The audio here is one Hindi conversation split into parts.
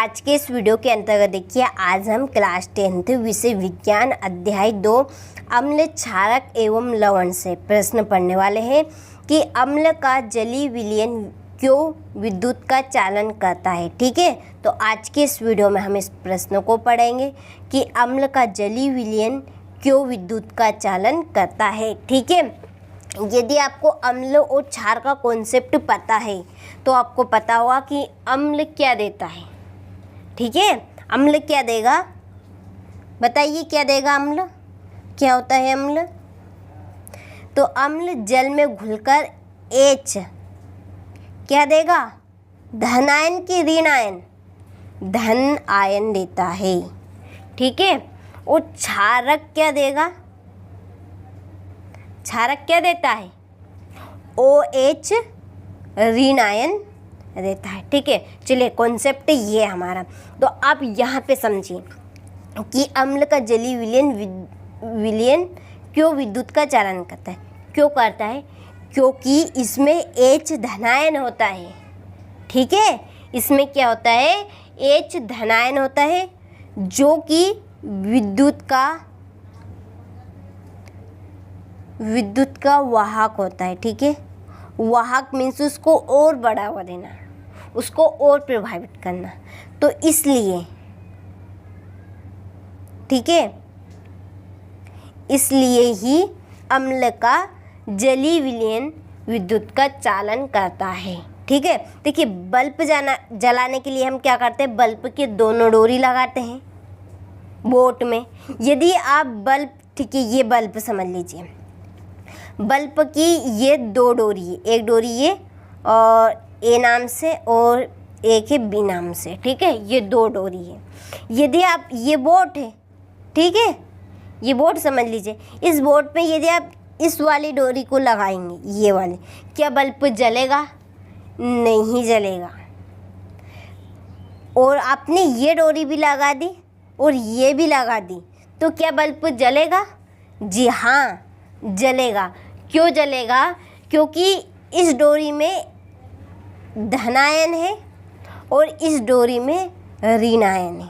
आज के इस वीडियो के अंतर्गत देखिए, आज हम क्लास 10th विषय विज्ञान अध्याय 2 अम्ल, क्षारक एवं लवण से प्रश्न पढ़ने वाले हैं कि अम्ल का जलीय विलयन क्यों विद्युत का चालन करता है। ठीक है, तो आज के इस वीडियो में हम इस प्रश्न को पढ़ेंगे कि अम्ल का जलीय विलयन क्यों विद्युत का चालन करता है। ठीक है, यदि आपको अम्ल और क्षार का कॉन्सेप्ट पता है तो आपको पता होगा कि अम्ल क्या देता है। ठीक है, अम्ल क्या देगा, बताइए क्या देगा अम्ल, क्या होता है अम्ल। तो अम्ल जल में घुलकर H क्या देगा, धन आयन की ऋण आयन, धन आयन देता है। ठीक है, और क्षारक क्या देगा, क्षारक क्या देता है, OH ऋण आयन देता है। ठीक है, चलिए कॉन्सेप्ट ये हमारा। तो आप यहाँ पे समझिए कि अम्ल का जलीय विलयन क्यों विद्युत का चालन करता है। क्यों करता है, क्योंकि इसमें H धनायन होता है। ठीक है, इसमें क्या होता है, H धनायन होता है जो कि विद्युत का वाहक होता है। ठीक है, वाहक मीन्स उसको और बढ़ावा देना, उसको और प्रभावित करना। तो इसलिए, ठीक है, इसलिए ही अम्ल का जलीय विलयन विद्युत का चालन करता है। ठीक है, देखिए बल्ब जलाने के लिए हम क्या करते हैं, बल्ब के दोनों डोरी लगाते हैं बोट में। यदि आप बल्ब, ठीक है, ये बल्ब समझ लीजिए, बल्ब की ये दो डोरी है, एक डोरी ये और ए नाम से और एक है बी नाम से। ठीक है, ये दो डोरी है। यदि आप, ये बोट है, ठीक है, ये बोट समझ लीजिए, इस बोट पे यदि आप इस वाली डोरी को लगाएंगे, ये वाली, क्या बल्ब जलेगा, नहीं जलेगा। और आपने ये डोरी भी लगा दी और ये भी लगा दी तो क्या बल्ब जलेगा, जी हाँ जलेगा। क्यों जलेगा, क्योंकि इस डोरी में धनायन है और इस डोरी में ऋण आयन है।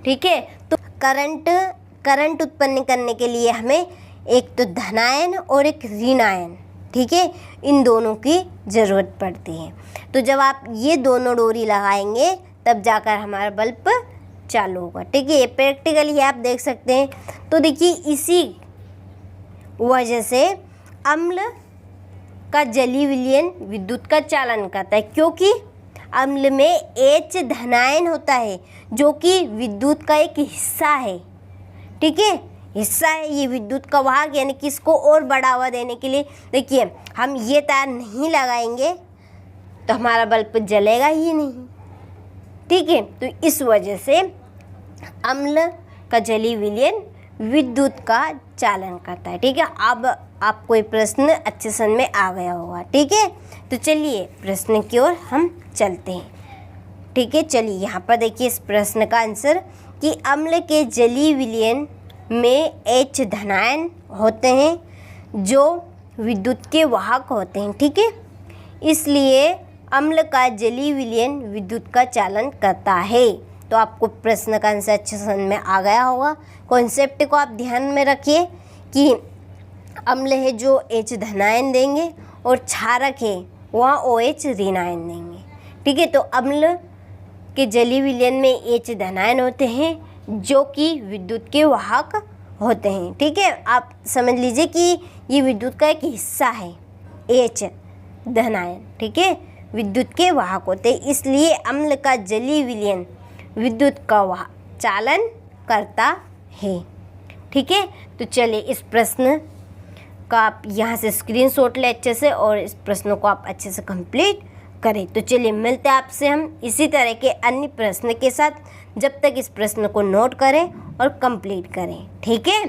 ठीक है, तो करंट उत्पन्न करने के लिए हमें एक तो धनायन और एक ऋण आयन, ठीक है, इन दोनों की ज़रूरत पड़ती है। तो जब आप ये दोनों डोरी लगाएंगे तब जाकर हमारा बल्ब चालू होगा। ठीक है, ये प्रैक्टिकली आप देख सकते हैं। तो देखिए इसी वजह से अम्ल का जलीय विलयन विद्युत का चालन करता है, क्योंकि अम्ल में H धनायन होता है जो कि विद्युत का एक हिस्सा है। ठीक है, हिस्सा है, ये विद्युत का वाहक, यानी कि इसको और बढ़ावा देने के लिए देखिए हम ये तार नहीं लगाएंगे तो हमारा बल्ब जलेगा ही नहीं। ठीक है, तो इस वजह से अम्ल का जलीय विलयन विद्युत का चालन करता है। ठीक है, अब आपको ये प्रश्न अच्छे समझ में आ गया होगा। ठीक है, तो चलिए प्रश्न की ओर हम चलते हैं। ठीक है, चलिए यहाँ पर देखिए इस प्रश्न का आंसर कि अम्ल के जलीय विलयन में H धनायन होते हैं जो विद्युत के वाहक होते हैं। ठीक है, इसलिए अम्ल का जलीय विलयन विद्युत का चालन करता है। तो आपको प्रश्न का आंसर अच्छे समझ में आ गया होगा। कॉन्सेप्ट को आप ध्यान में रखिए कि अम्ल है जो H धनायन देंगे और क्षारक है वहाँ OH ऋण आयन देंगे। ठीक है, तो अम्ल के जलीय विलयन में H धनायन होते हैं जो कि विद्युत के वाहक होते हैं। ठीक है, आप समझ लीजिए कि ये विद्युत का एक हिस्सा है, H धनायन, ठीक है, विद्युत के वाहक होते हैं, इसलिए अम्ल का जलीय विलयन विद्युत का चालन करता है। ठीक है, तो चलिए इस प्रश्न का आप यहाँ से स्क्रीनशॉट ले अच्छे से और इस प्रश्न को आप अच्छे से कंप्लीट करें। तो चलिए मिलते हैं आपसे हम इसी तरह के अन्य प्रश्न के साथ। जब तक इस प्रश्न को नोट करें और कंप्लीट करें। ठीक है।